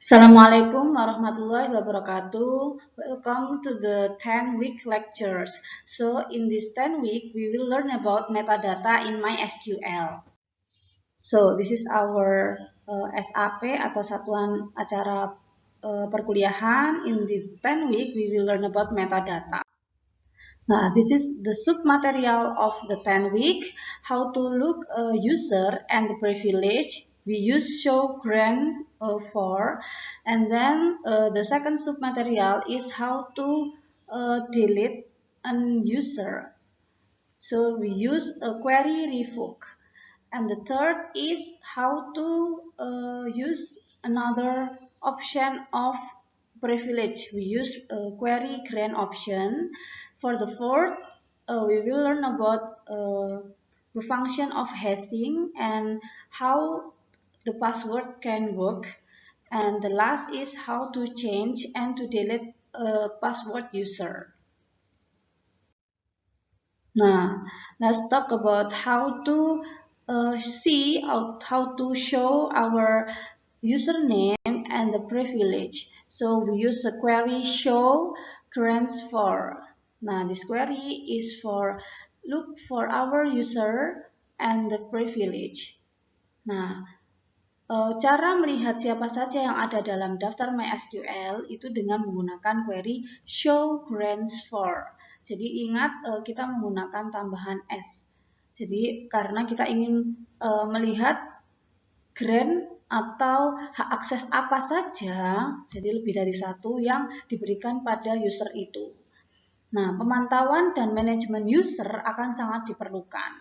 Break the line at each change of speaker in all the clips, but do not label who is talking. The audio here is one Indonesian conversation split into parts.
Assalamualaikum warahmatullahi wabarakatuh. Welcome to the 10-week lectures. So, in this 10 week, we will learn about metadata in MySQL. So, this is our SAP atau satuan acara perkuliahan. In the 10 week, we will learn about metadata. Now, this is the submaterial of the 10 week, how to look a user and the privilege. We use show grant for, and then the second submaterial is how to delete an user. So we use a query revoke. And the third is how to use another option of privilege. We use a query grant option. For the fourth, we will learn about the function of hashing and how the password can work. And the last is how to change and to delete a password user. Nah, let's talk about how to see how to show our username and the privilege. So we use a query show grants for. Nah, this query is for look for our user and the privilege. Nah, cara melihat siapa saja yang ada dalam daftar MySQL itu dengan menggunakan query show grants for. Jadi ingat kita menggunakan tambahan S. Jadi karena kita ingin melihat grant atau hak akses apa saja, jadi lebih dari satu yang diberikan pada user itu. Nah, pemantauan dan manajemen user akan sangat diperlukan.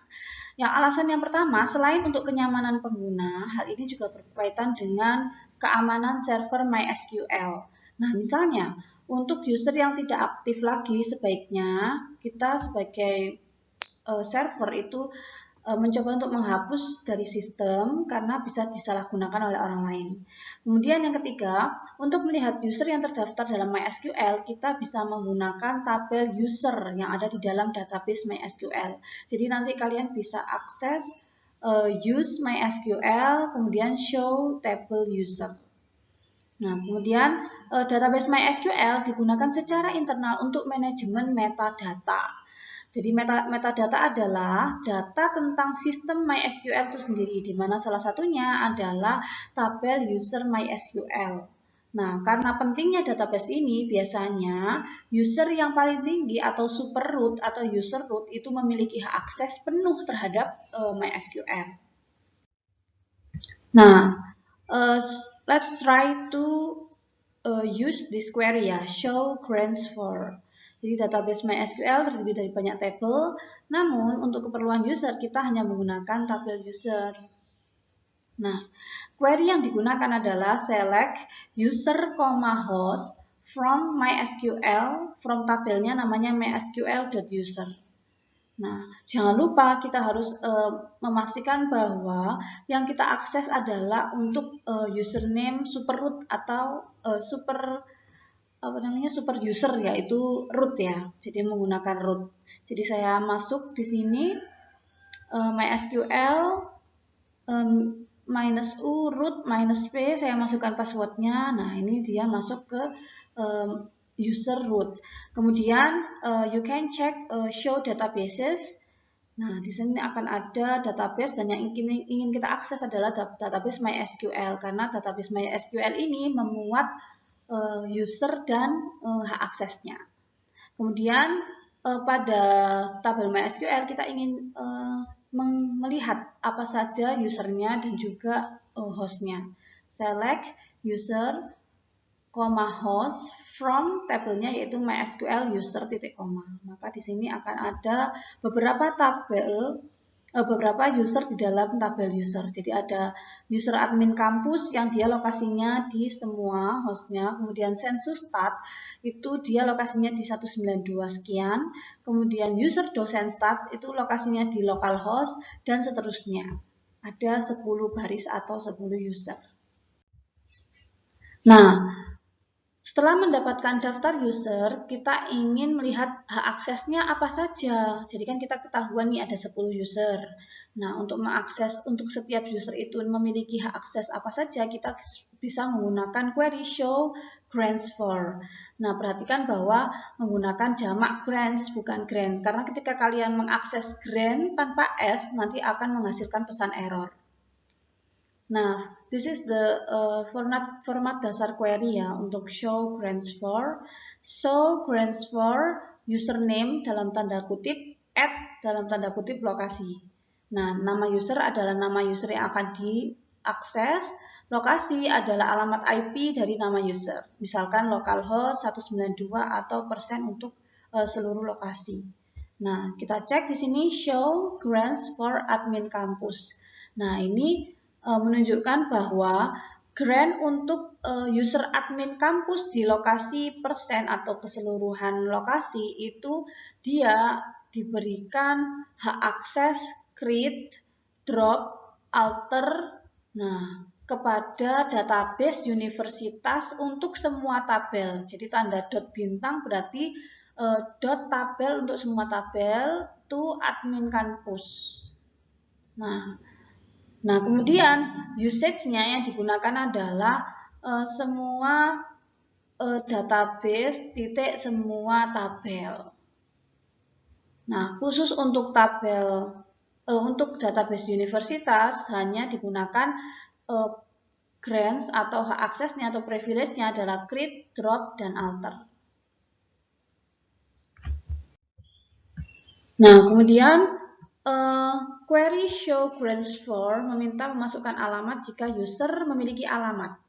Yang alasan yang pertama, selain untuk kenyamanan pengguna, hal ini juga berkaitan dengan keamanan server MySQL. Nah, misalnya, untuk user yang tidak aktif lagi, sebaiknya kita sebagai server itu mencoba untuk menghapus dari sistem karena bisa disalahgunakan oleh orang lain. Kemudian yang ketiga, untuk melihat user yang terdaftar dalam MySQL, kita bisa menggunakan tabel user yang ada di dalam database MySQL. Jadi nanti kalian bisa akses use MySQL, kemudian show table user. Nah, kemudian database MySQL digunakan secara internal untuk manajemen metadata. Jadi metadata adalah data tentang sistem MySQL itu sendiri, di mana salah satunya adalah tabel user MySQL. Nah, karena pentingnya database ini, biasanya user yang paling tinggi atau super root atau user root itu memiliki hak akses penuh terhadap MySQL. Nah, let's try to use this query ya, show grants for. Jadi database MySQL terdiri dari banyak tabel, namun untuk keperluan user kita hanya menggunakan tabel user. Nah, query yang digunakan adalah select user, host from MySQL, from tabelnya namanya mysql.user. Nah, jangan lupa kita harus memastikan bahwa yang kita akses adalah untuk username super root atau super user, yaitu root ya. Jadi menggunakan root. Jadi saya masuk di sini MySQL -u root -p, saya masukkan passwordnya. Nah, ini dia masuk ke user root. Kemudian you can check show databases. Nah, di sini akan ada database dan yang ingin kita akses adalah database MySQL karena database MySQL ini memuat user dan hak aksesnya. Kemudian pada tabel MySQL kita ingin melihat apa saja usernya dan juga hostnya. Select user, host from tabelnya yaitu MySQL user titik koma. Maka di sini akan ada beberapa tabel, beberapa user di dalam tabel user. Jadi ada user admin kampus yang dia lokasinya di semua hostnya. Kemudian sensus stat itu dia lokasinya di 192 sekian. Kemudian user dosen stat itu lokasinya di localhost dan seterusnya. Ada 10 baris atau 10 user. Nah, Setelah mendapatkan daftar user, kita ingin melihat hak aksesnya apa saja. Jadi kan kita ketahuan nih ada 10 user. Nah, untuk mengakses, untuk setiap user itu memiliki hak akses apa saja, kita bisa menggunakan query show grants for. Nah, perhatikan bahwa menggunakan jamak grants bukan grant. Karena ketika kalian mengakses grant tanpa S, nanti akan menghasilkan pesan error. Nah, this is the format dasar query ya untuk show grants for. Show grants for username dalam tanda kutip, dalam tanda kutip lokasi. Nah, nama user adalah nama user yang akan diakses. Lokasi adalah alamat IP dari nama user. Misalkan localhost 192 atau persen untuk seluruh lokasi. Nah, kita cek di sini show grants for admin kampus. Nah, ini menunjukkan bahwa grant untuk user admin kampus di lokasi persen atau keseluruhan lokasi itu dia diberikan hak akses create, drop, alter, nah kepada database universitas untuk semua tabel. Jadi tanda dot bintang berarti dot tabel untuk semua tabel to admin kampus. Nah, kemudian usage-nya yang digunakan adalah semua database titik semua tabel. Nah, khusus untuk tabel untuk database universitas hanya digunakan grants atau hak aksesnya atau privilege-nya adalah create, drop, dan alter. Nah, kemudian query show grants for meminta memasukkan alamat jika user memiliki alamat.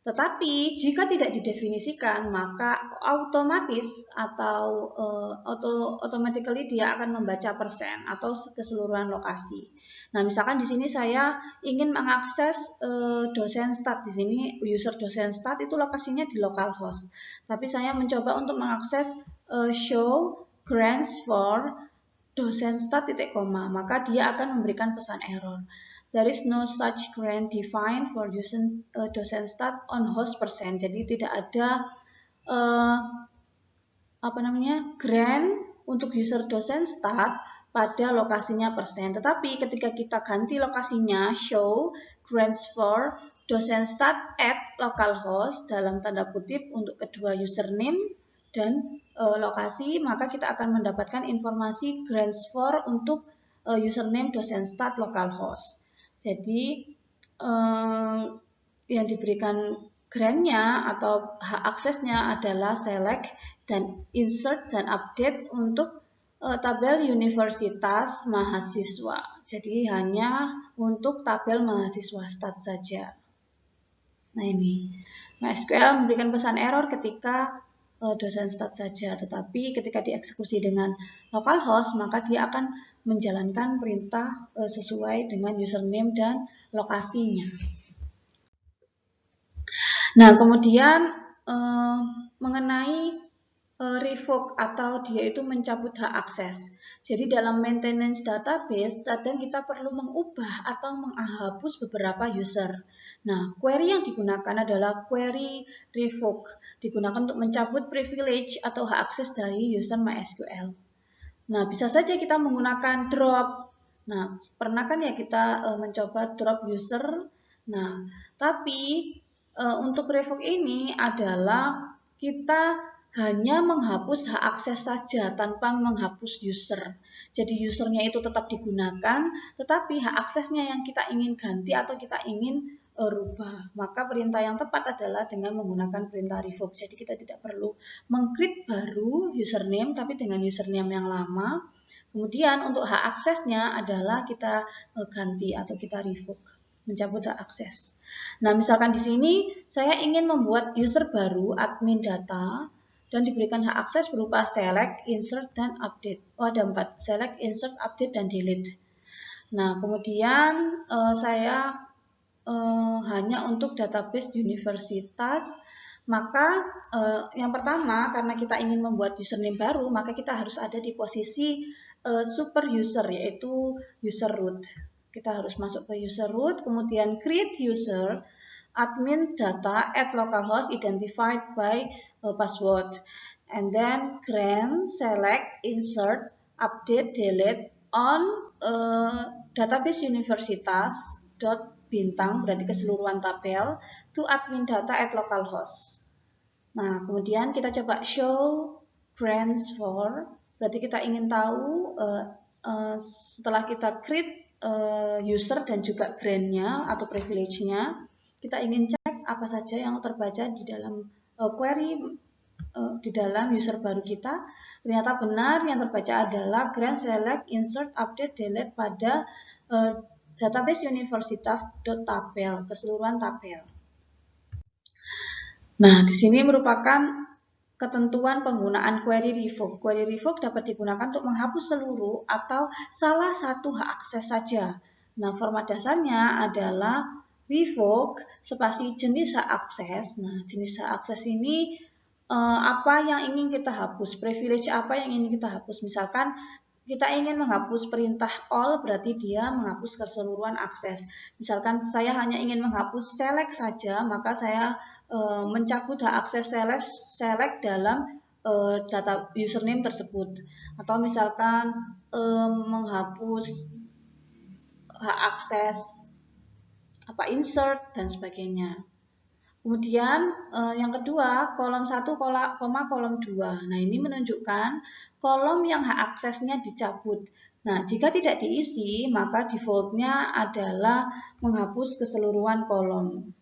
Tetapi jika tidak didefinisikan, maka otomatis atau automatically dia akan membaca persen atau keseluruhan lokasi. Nah, misalkan di sini saya ingin mengakses dosen stat. Di sini user dosen stat itu lokasinya di localhost. Tapi saya mencoba untuk mengakses show grants for dosen stat titik koma, maka dia akan memberikan pesan error. There is no such grant defined for dosen stat on host percent. Jadi tidak ada grant untuk user dosen stat pada lokasinya persen. Tetapi ketika kita ganti lokasinya show grants for dosen stat at localhost dalam tanda kutip untuk kedua username dan lokasi, maka kita akan mendapatkan informasi grants for untuk username dosen stat localhost. Jadi yang diberikan grant-nya atau hak aksesnya adalah select dan insert dan update untuk tabel universitas mahasiswa. Jadi hanya untuk tabel mahasiswa stat saja. Nah, ini MySQL memberikan pesan error ketika dosen stat saja, tetapi ketika dieksekusi dengan localhost maka dia akan menjalankan perintah sesuai dengan username dan lokasinya. Nah, kemudian mengenai revoke atau dia itu mencabut hak akses. Jadi dalam maintenance database, kadang kita perlu mengubah atau menghapus beberapa user. Nah, query yang digunakan adalah query revoke, digunakan untuk mencabut privilege atau hak akses dari user MySQL. Nah, bisa saja kita menggunakan drop. Nah, pernah kan ya kita mencoba drop user. Nah, tapi untuk revoke ini adalah kita hanya menghapus hak akses saja tanpa menghapus user. Jadi usernya itu tetap digunakan, tetapi hak aksesnya yang kita ingin ganti atau kita ingin rubah. Maka perintah yang tepat adalah dengan menggunakan perintah revoke. Jadi kita tidak perlu meng-create baru username, tapi dengan username yang lama. Kemudian untuk hak aksesnya adalah kita ganti atau kita revoke, mencabut hak akses. Nah, misalkan di sini saya ingin membuat user baru admin data dan diberikan hak akses berupa select, insert, dan update. Oh, ada 4, select, insert, update, dan delete. Nah, kemudian saya hanya untuk database universitas, maka yang pertama karena kita ingin membuat username baru, maka kita harus ada di posisi super user, yaitu user root. Kita harus masuk ke user root, kemudian create user. admin data at localhost identified by password. And then grant, select, insert, update, delete on database universitas dot bintang berarti keseluruhan tabel to admin data at localhost. Nah, kemudian kita coba show grants for, berarti kita ingin tahu setelah kita create user dan juga grant-nya atau privilege-nya, kita ingin cek apa saja yang terbaca di dalam query di dalam user baru kita. Ternyata benar, yang terbaca adalah grant, select, insert, update, delete pada database universitas.tabel, keseluruhan tabel. Nah, di sini merupakan ketentuan penggunaan query revoke. Query revoke dapat digunakan untuk menghapus seluruh atau salah satu hak akses saja. Nah, format dasarnya adalah revoke spasi jenis hak akses. Nah, jenis hak akses ini apa yang ingin kita hapus, privilege apa yang ingin kita hapus. Misalkan kita ingin menghapus perintah all, berarti dia menghapus keseluruhan akses. Misalkan saya hanya ingin menghapus select saja, maka saya mencabut hak akses select dalam data username tersebut. Atau misalkan menghapus hak akses insert dan sebagainya. Kemudian yang kedua, kolom 1, kolom 2. Nah, ini menunjukkan kolom yang hak aksesnya dicabut. Nah, jika tidak diisi, maka defaultnya adalah menghapus keseluruhan kolom.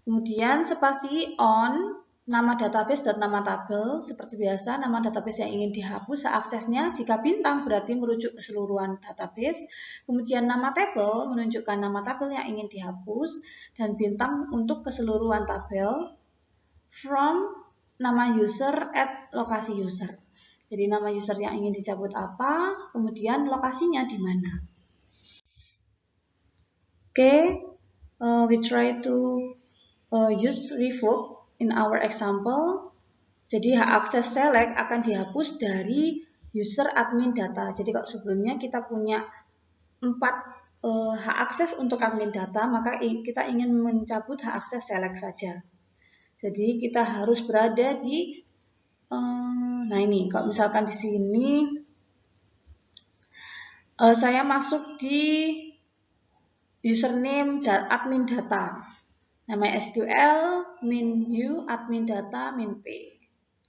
Kemudian spasi on, nama database dan nama tabel. Seperti biasa, nama database yang ingin dihapus hak aksesnya. Jika bintang berarti merujuk keseluruhan database. Kemudian nama tabel menunjukkan nama tabel yang ingin dihapus. Dan bintang untuk keseluruhan tabel. From nama user at lokasi user. Jadi nama user yang ingin dicabut apa, kemudian lokasinya di mana. Oke, we try to use revoke in our example. Jadi hak akses select akan dihapus dari user admin data. Jadi kalau sebelumnya kita punya 4 hak akses untuk admin data, maka kita ingin mencabut hak akses select saja. Jadi kita harus berada di nah ini kalau misalkan di sini saya masuk di username dan admin data. Nama SQL min.u admin data min p.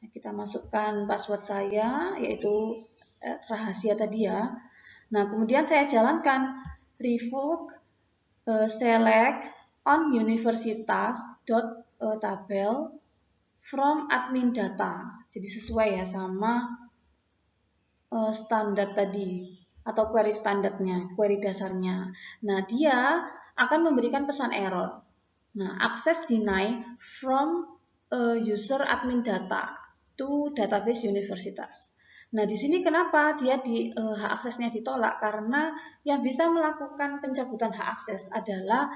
Nah, kita masukkan password saya, yaitu rahasia tadi ya. Nah, kemudian saya jalankan revoke select on universitas.tabel from admin data. Jadi sesuai ya sama standar tadi atau query standarnya, query dasarnya. Nah, dia akan memberikan pesan error. Nah, access deny from user admin data to database universitas. Nah, di sini kenapa dia hak aksesnya ditolak? Karena yang bisa melakukan pencabutan hak akses adalah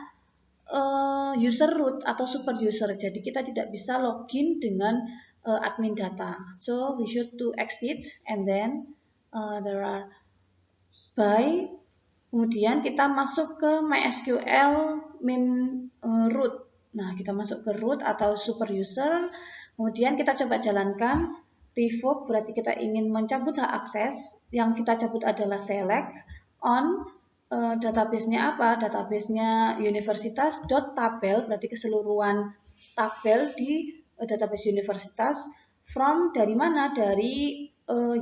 user root atau super user. Jadi kita tidak bisa login dengan admin data. So we should to exit and then there are by. Kemudian kita masuk ke MySQL min root. Nah, kita masuk ke root atau super user. Kemudian kita coba jalankan revoke, berarti kita ingin mencabut hak akses. Yang kita cabut adalah select on database-nya apa? Database-nya universitas.tabel, berarti keseluruhan tabel di database universitas. From dari mana? Dari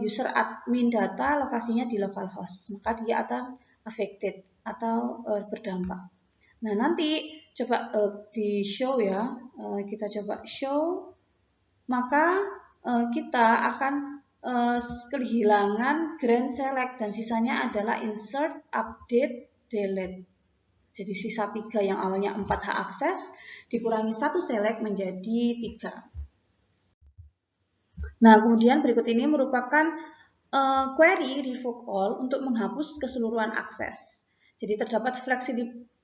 user admin data, lokasinya di localhost. Maka dia akan affected atau berdampak. Nah, nanti coba di show ya, kita coba show, maka kita akan kehilangan grant select dan sisanya adalah insert, update, delete. Jadi sisa 3 yang awalnya 4 hak akses dikurangi 1 select menjadi 3. Nah, kemudian berikut ini merupakan query revoke all untuk menghapus keseluruhan akses. Jadi terdapat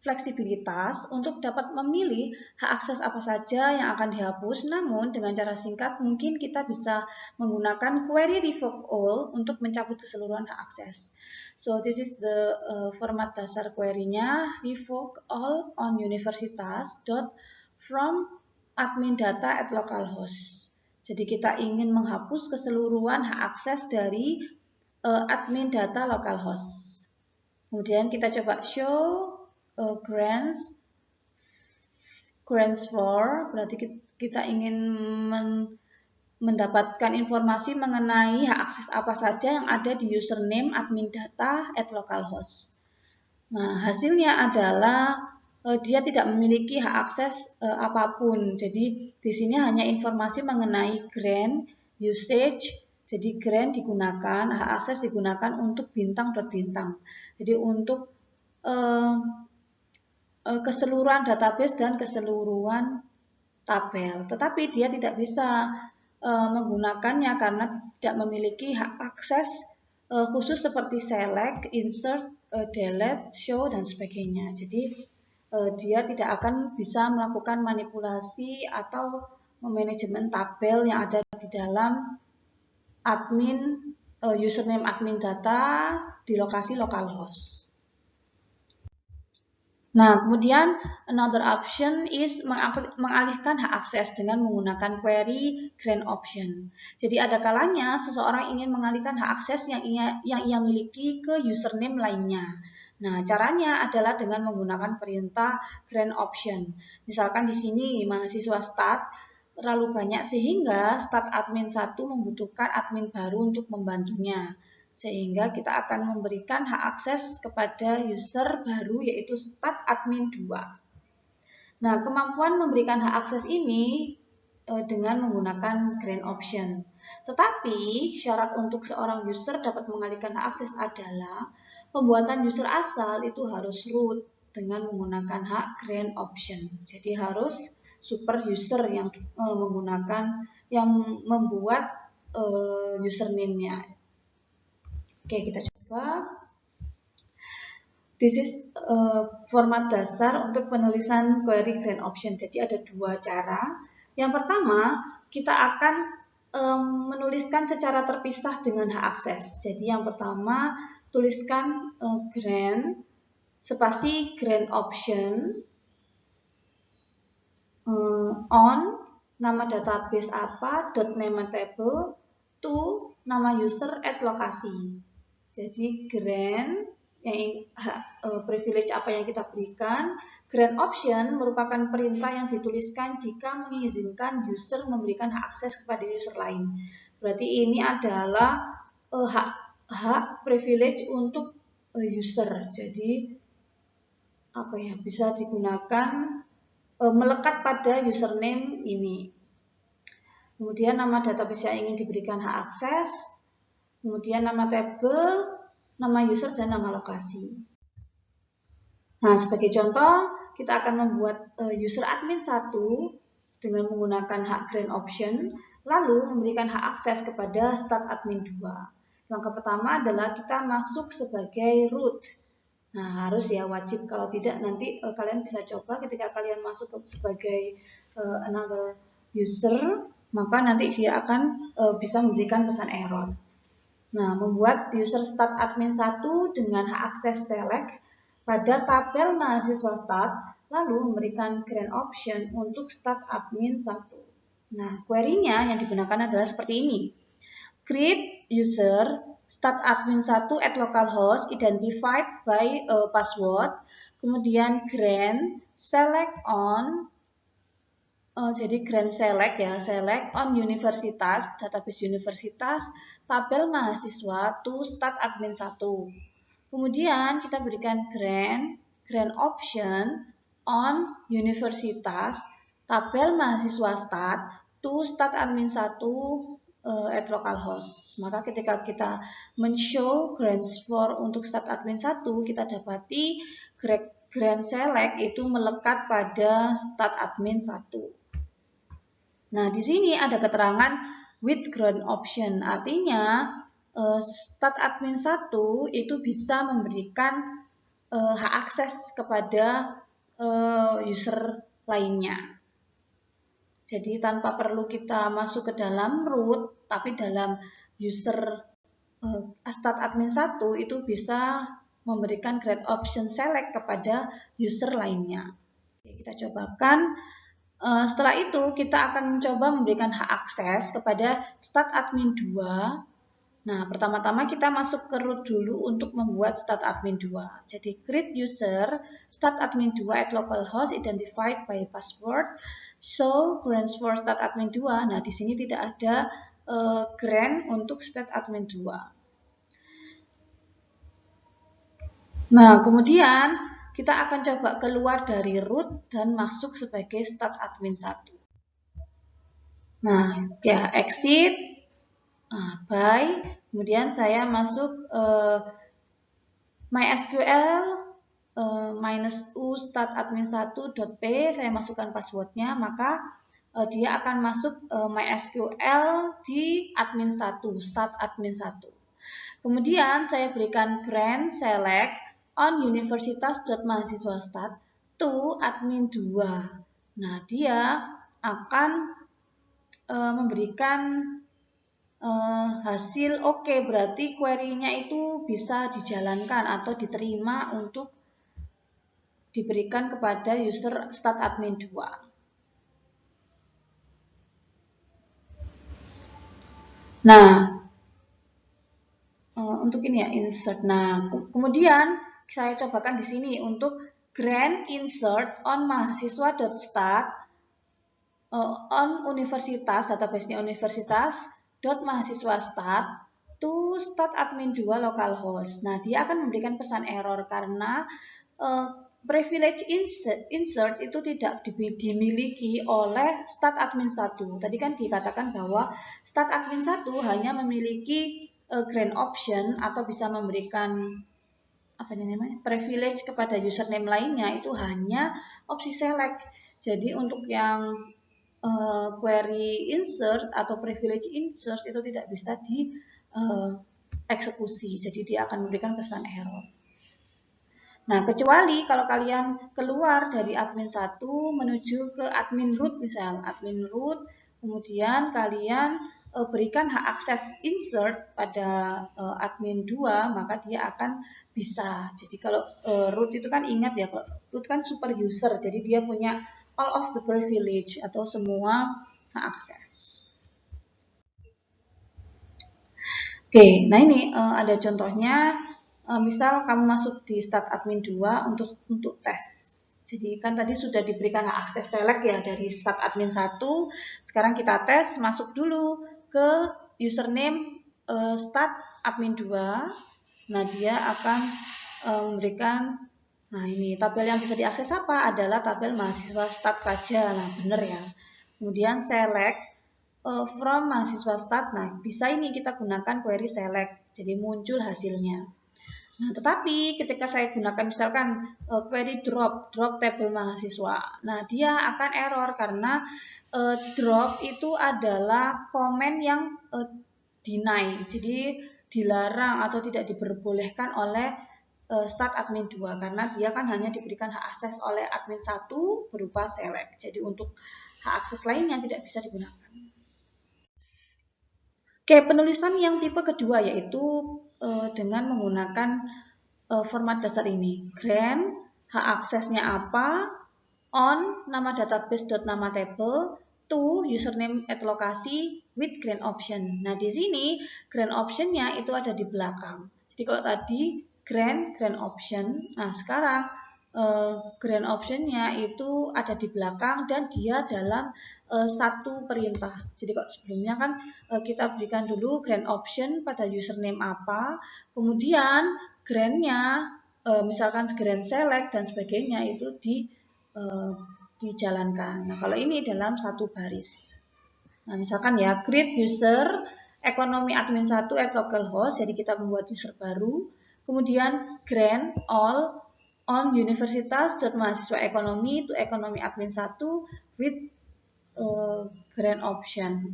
fleksibilitas untuk dapat memilih hak akses apa saja yang akan dihapus, namun dengan cara singkat mungkin kita bisa menggunakan query revoke all untuk mencabut keseluruhan hak akses. So this is the format dasar query-nya, revoke all on universitas from admin data at localhost. Jadi kita ingin menghapus keseluruhan hak akses dari admin data localhost. Kemudian kita coba show grants for, berarti kita ingin mendapatkan informasi mengenai hak akses apa saja yang ada di username admin data at localhost. Nah, hasilnya adalah dia tidak memiliki hak akses apapun. Jadi di sini hanya informasi mengenai grant usage. Jadi grant digunakan, hak akses digunakan untuk bintang. Jadi untuk keseluruhan database dan keseluruhan tabel. Tetapi dia tidak bisa menggunakannya karena tidak memiliki hak akses khusus seperti select, insert, delete, show, dan sebagainya. Jadi dia tidak akan bisa melakukan manipulasi atau manajemen tabel yang ada di dalam admin username admin data di lokasi localhost. Nah, kemudian another option is mengalihkan hak akses dengan menggunakan query grant option. Jadi ada kalanya seseorang ingin mengalihkan hak akses yang ia miliki ke username lainnya. Nah, caranya adalah dengan menggunakan perintah grant option. Misalkan di sini mahasiswa stat terlalu banyak sehingga stat admin 1 membutuhkan admin baru untuk membantunya. Sehingga kita akan memberikan hak akses kepada user baru yaitu stat admin 2. Nah, kemampuan memberikan hak akses ini dengan menggunakan grant option. Tetapi syarat untuk seorang user dapat mengalihkan hak akses adalah pembuatan user asal itu harus root dengan menggunakan hak grant option. Jadi harus super user yang membuat username-nya. Oke, kita coba. This is format dasar untuk penulisan query grant option. Jadi ada dua cara. Yang pertama, kita akan menuliskan secara terpisah dengan hak akses. Jadi yang pertama, tuliskan grant, spasi grant option, on, nama database apa, .nama table, to, nama user, at lokasi. Jadi grant yang privilege apa yang kita berikan. Grant option merupakan perintah yang dituliskan jika mengizinkan user memberikan hak akses kepada user lain. Berarti ini adalah hak privilege untuk user. Jadi bisa digunakan melekat pada username ini. Kemudian nama database yang ingin diberikan hak akses. Kemudian nama table, nama user, dan nama lokasi. Nah, sebagai contoh, kita akan membuat user admin 1 dengan menggunakan hak grant option, lalu memberikan hak akses kepada stat admin 2. Langkah pertama adalah kita masuk sebagai root. Nah, harus ya wajib, kalau tidak nanti kalian bisa coba ketika kalian masuk sebagai another user, maka nanti dia akan bisa memberikan pesan error. Nah, membuat user stat admin 1 dengan hak akses select pada tabel mahasiswa stat, lalu memberikan grant option untuk stat admin 1. Nah, query-nya yang digunakan adalah seperti ini. Create user stat admin 1 at localhost identified by password, kemudian grant select on, jadi grant select ya, select on universitas, database universitas, tabel mahasiswa to stat admin 1. Kemudian kita berikan grant option on universitas, tabel mahasiswa stat to stat admin 1 at localhost. Maka ketika kita men-show grants for untuk stat admin 1, kita dapati grant select itu melekat pada stat admin 1. Nah, di sini ada keterangan with grant option, artinya stat admin 1 itu bisa memberikan hak akses kepada user lainnya. Jadi tanpa perlu kita masuk ke dalam root, tapi dalam user start admin 1 itu bisa memberikan grade option select kepada user lainnya. Oke, kita cobakan. Setelah itu kita akan mencoba memberikan hak akses kepada start admin 2. Nah, pertama-tama kita masuk ke root dulu untuk membuat start admin 2. Jadi create user start admin 2 at localhost identified by password. So grants for start admin 2. Nah, di sini tidak ada grant untuk start admin 2. Nah, kemudian kita akan coba keluar dari root dan masuk sebagai start admin 1. Nah, ya exit. By, kemudian saya masuk MySQL -u start admin 1.p, saya masukkan passwordnya, maka dia akan masuk MySQL di admin 1, start admin 1. Kemudian saya berikan grant select on universitas.mahasiswastat to admin 2. Nah, dia akan memberikan hasil oke, berarti query-nya itu bisa dijalankan atau diterima untuk diberikan kepada user start admin 2. Nah, untuk ini ya insert. Nah, kemudian saya cobakan di sini untuk grant insert on mahasiswa.stat on universitas, database-nya universitas .mahasiswastat to start admin 2 localhost. Nah, dia akan memberikan pesan error karena privilege insert itu tidak dimiliki oleh start admin 1. Tadi kan dikatakan bahwa start admin 1 hanya memiliki grant option atau bisa memberikan privilege kepada username lainnya itu hanya opsi select. Jadi untuk yang query insert atau privilege insert itu tidak bisa dieksekusi, jadi dia akan memberikan pesan error. Nah, kecuali kalau kalian keluar dari admin 1 menuju ke admin root, misal admin root, kemudian kalian berikan hak akses insert pada admin 2, maka dia akan bisa. Jadi kalau root itu kan ingat ya, root kan super user, jadi dia punya all of the privilege atau semua hak akses. Oke, nah ini ada contohnya. Misal kamu masuk di start admin 2 untuk tes. Jadi kan tadi sudah diberikan hak akses select ya dari start admin 1. Sekarang kita tes, masuk dulu ke username start admin 2. Nah, dia akan memberikan, nah ini tabel yang bisa diakses apa? Adalah tabel mahasiswa stat saja. Nah, benar ya. Kemudian select from mahasiswa stat. Nah, bisa ini kita gunakan query select. Jadi muncul hasilnya. Nah, tetapi ketika saya gunakan misalkan query drop table mahasiswa. Nah, dia akan error karena drop itu adalah komen yang deny. Jadi dilarang atau tidak diperbolehkan oleh start admin 2 karena dia kan hanya diberikan hak akses oleh admin 1 berupa select. Jadi untuk hak akses lainnya tidak bisa digunakan. Oke, penulisan yang tipe kedua yaitu dengan menggunakan format dasar ini. Grant, hak aksesnya apa, on, nama database.nama table, to, username at lokasi, with grant option. Nah, di sini grant optionnya itu ada di belakang. Jadi kalau tadi grant option, nah sekarang grant optionnya itu ada di belakang dan dia dalam satu perintah. Jadi kalau sebelumnya kan kita berikan dulu grant option pada username apa, kemudian grantnya misalkan grant select dan sebagainya itu dijalankan. Nah, kalau ini dalam satu baris. Nah, misalkan ya create user ekonomi admin 1 at localhost, jadi kita membuat user baru, kemudian grant all on universitas.mahasiswa ekonomi to ekonomi admin 1 with grant option.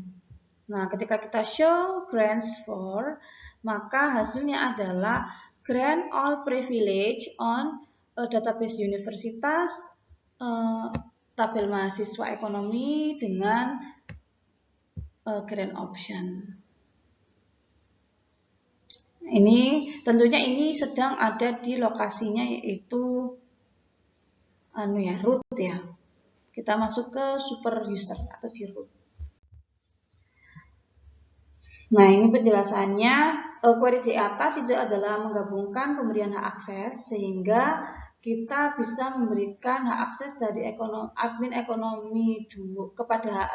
Nah, ketika kita show grants for, maka hasilnya adalah grant all privilege on database universitas, tabel mahasiswa ekonomi dengan grant option. Ini tentunya ini sedang ada di lokasinya yaitu root ya. Kita masuk ke super user atau di root. Nah, ini penjelasannya. Query di atas itu adalah menggabungkan pemberian hak akses sehingga kita bisa memberikan hak akses dari admin ekonomi 2 kepada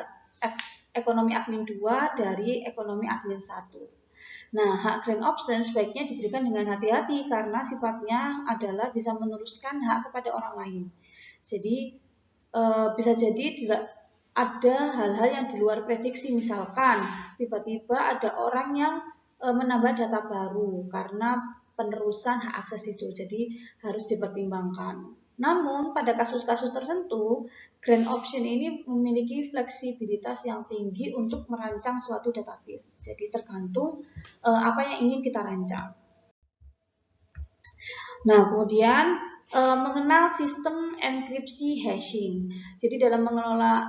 ekonomi admin 2 dari ekonomi admin 1. Nah, hak grant option sebaiknya diberikan dengan hati-hati karena sifatnya adalah bisa meneruskan hak kepada orang lain. Jadi, bisa jadi tidak ada hal-hal yang di luar prediksi, misalkan tiba-tiba ada orang yang menambah data baru karena penerusan hak akses itu, jadi harus dipertimbangkan. Namun pada kasus-kasus tertentu, grant option ini memiliki fleksibilitas yang tinggi untuk merancang suatu database. Jadi tergantung apa yang ingin kita rancang. Nah, kemudian mengenal sistem enkripsi hashing. Jadi dalam mengelola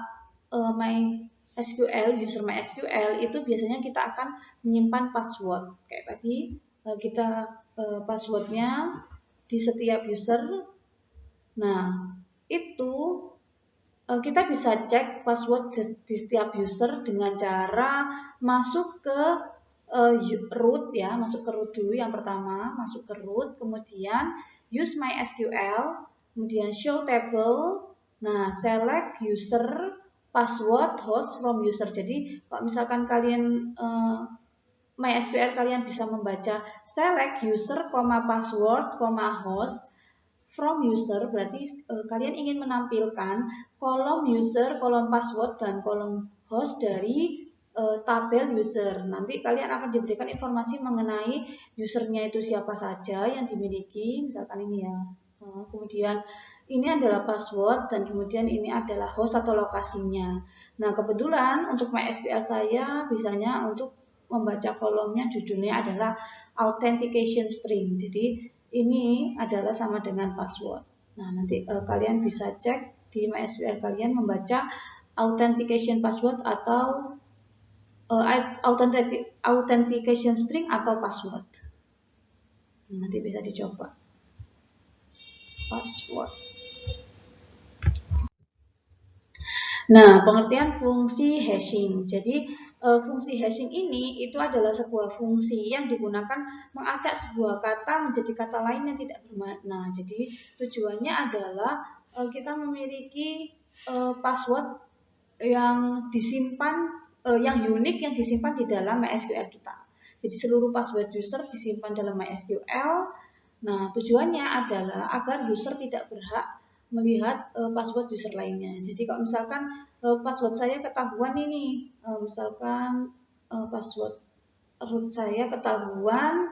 MySQL, user MySQL itu biasanya kita akan menyimpan password. Kayak tadi kita passwordnya di setiap user. Nah, itu kita bisa cek password di setiap user dengan cara masuk ke root ya, masuk ke root dulu yang pertama, masuk ke root, kemudian use MySQL, kemudian show table, nah select user, password, host from user. Jadi kalau misalkan kalian MySQL kalian bisa membaca select user, password, host from user, berarti kalian ingin menampilkan kolom user, kolom password, dan kolom host dari tabel user. Nanti kalian akan diberikan informasi mengenai usernya itu siapa saja yang dimiliki, misalkan ini ya. Kemudian ini adalah password dan kemudian ini adalah host atau lokasinya. Nah, kebetulan untuk MySQL saya bisanya untuk membaca kolomnya judulnya adalah authentication string. Jadi ini adalah sama dengan password. Nah, nanti kalian bisa cek di MySQL kalian membaca authentication password atau authentication string atau password. Nanti bisa dicoba. Password. Nah, pengertian fungsi hashing. Jadi, fungsi hashing ini itu adalah sebuah fungsi yang digunakan mengacak sebuah kata menjadi kata lain yang tidak bermakna. Jadi, tujuannya adalah kita memiliki password yang disimpan yang unik yang disimpan di dalam MySQL kita. Jadi seluruh password user disimpan dalam MySQL. Nah, tujuannya adalah agar user tidak berhak melihat password user lainnya. Jadi kalau misalkan password saya ketahuan ini, misalkan password root saya ketahuan,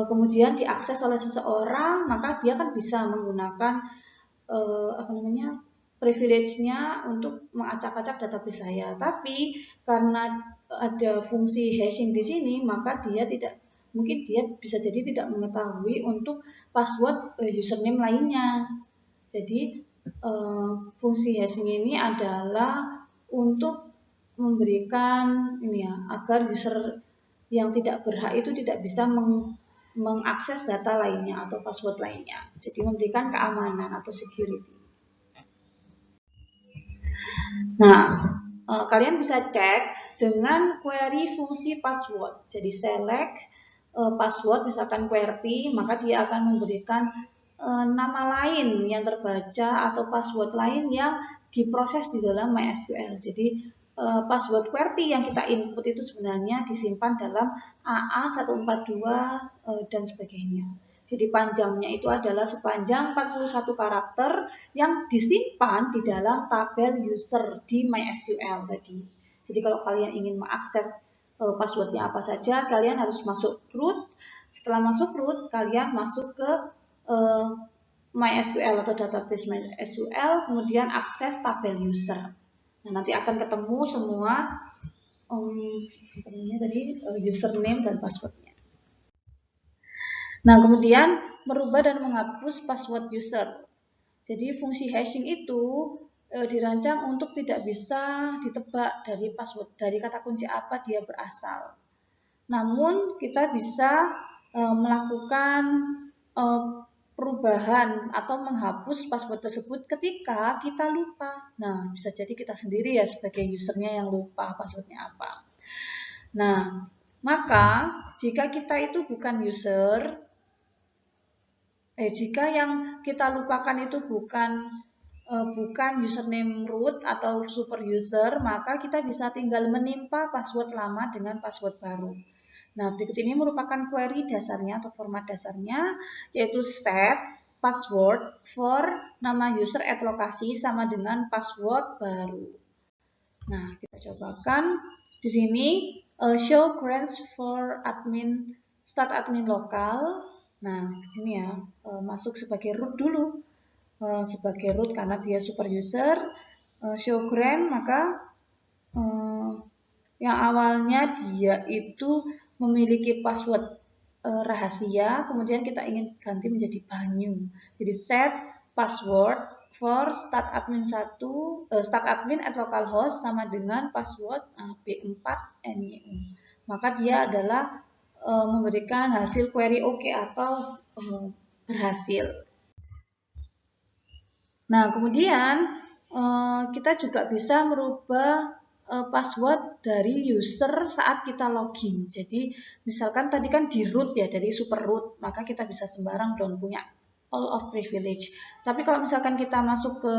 kemudian diakses oleh seseorang, maka dia kan bisa menggunakan privilege-nya untuk mengacak-acak database saya. Tapi karena ada fungsi hashing di sini, maka dia bisa jadi tidak mengetahui untuk password username lainnya. Jadi fungsi hashing ini adalah untuk memberikan agar user yang tidak berhak itu tidak bisa mengakses data lainnya atau password lainnya. Jadi memberikan keamanan atau security. Nah, kalian bisa cek dengan query fungsi password. Jadi select password, misalkan QWERTY, maka dia akan memberikan nama lain yang terbaca atau password lain yang diproses di dalam MySQL. Jadi password QWERTY yang kita input itu sebenarnya disimpan dalam AA142 dan sebagainya. Jadi panjangnya itu adalah sepanjang 41 karakter yang disimpan di dalam tabel user di MySQL tadi. Jadi kalau kalian ingin mengakses passwordnya apa saja, kalian harus masuk root. Setelah masuk root, kalian masuk ke MySQL atau database MySQL, kemudian akses tabel user. Nah, nanti akan ketemu semua username dan passwordnya. Nah, kemudian merubah dan menghapus password user. Jadi fungsi hashing itu dirancang untuk tidak bisa ditebak dari kata kunci apa dia berasal. Namun kita bisa melakukan perubahan atau menghapus password tersebut ketika kita lupa. Nah, bisa jadi kita sendiri ya sebagai usernya yang lupa passwordnya apa. Nah, maka jika kita itu bukan user, jika yang kita lupakan itu bukan username root atau super user, maka kita bisa tinggal menimpa password lama dengan password baru. Nah, berikut ini merupakan query dasarnya atau format dasarnya, yaitu set password for nama user at lokasi sama dengan password baru. Nah, kita cobakan di sini show grants for admin start admin lokal. Nah, di sini ya masuk sebagai root dulu. Sebagai root karena dia super user, show grant maka yang awalnya dia itu memiliki password rahasia, kemudian kita ingin ganti menjadi banyu. Jadi set password for start admin at localhost sama dengan password b4nyu. Maka dia adalah memberikan hasil query OK atau berhasil. Nah, kemudian kita juga bisa merubah password dari user saat kita login. Jadi, misalkan tadi kan di root ya, dari super root, maka kita bisa sembarang punya all of privilege. Tapi kalau misalkan kita masuk ke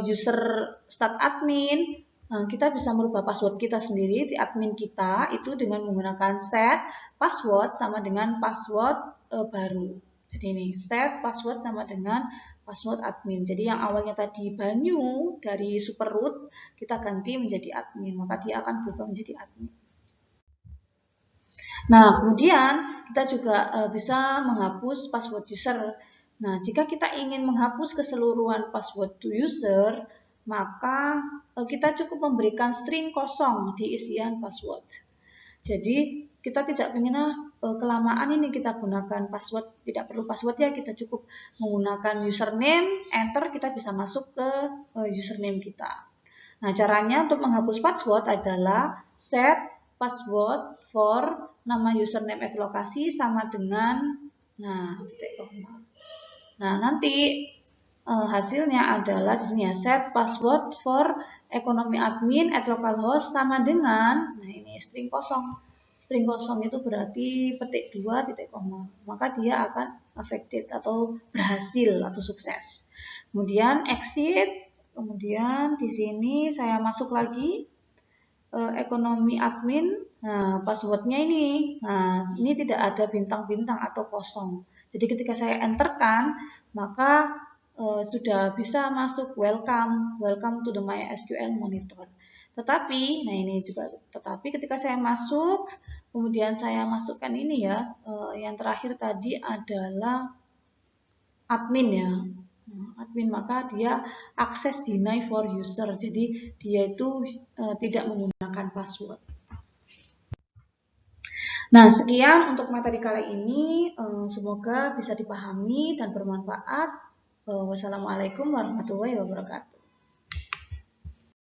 user start admin, kita bisa merubah password kita sendiri di admin kita itu dengan menggunakan set password sama dengan password baru. Jadi ini set password sama dengan password admin. Jadi yang awalnya tadi banyu dari super root kita ganti menjadi admin, maka dia akan berubah menjadi admin. Nah, kemudian kita juga bisa menghapus password user. Nah, jika kita ingin menghapus keseluruhan password to user, maka kita cukup memberikan string kosong di isian password. Jadi kita tidak ingin kelamaan ini kita gunakan password, tidak perlu password ya, kita cukup menggunakan username, enter, kita bisa masuk ke username kita. Nah, caranya untuk menghapus password adalah set password for nama username at lokasi sama dengan titik koma. Nah, nanti hasilnya adalah di sini ya, set password for ekonomi admin at localhost sama dengan ini string kosong. String kosong itu berarti petik 2 titik koma. Maka dia akan affected atau berhasil atau sukses. Kemudian exit, kemudian di sini saya masuk lagi ekonomi admin. Nah, passwordnya ini. Nah, ini tidak ada bintang-bintang atau kosong. Jadi ketika saya enterkan, maka sudah bisa masuk welcome to the MySQL monitor. Tetapi ketika saya masuk, kemudian saya masukkan ini ya, yang terakhir tadi adalah admin ya. Admin, maka dia akses deny for user. Jadi dia itu tidak menggunakan password. Nah, sekian untuk materi kali ini. Semoga bisa dipahami dan bermanfaat. Wassalamualaikum warahmatullahi wabarakatuh.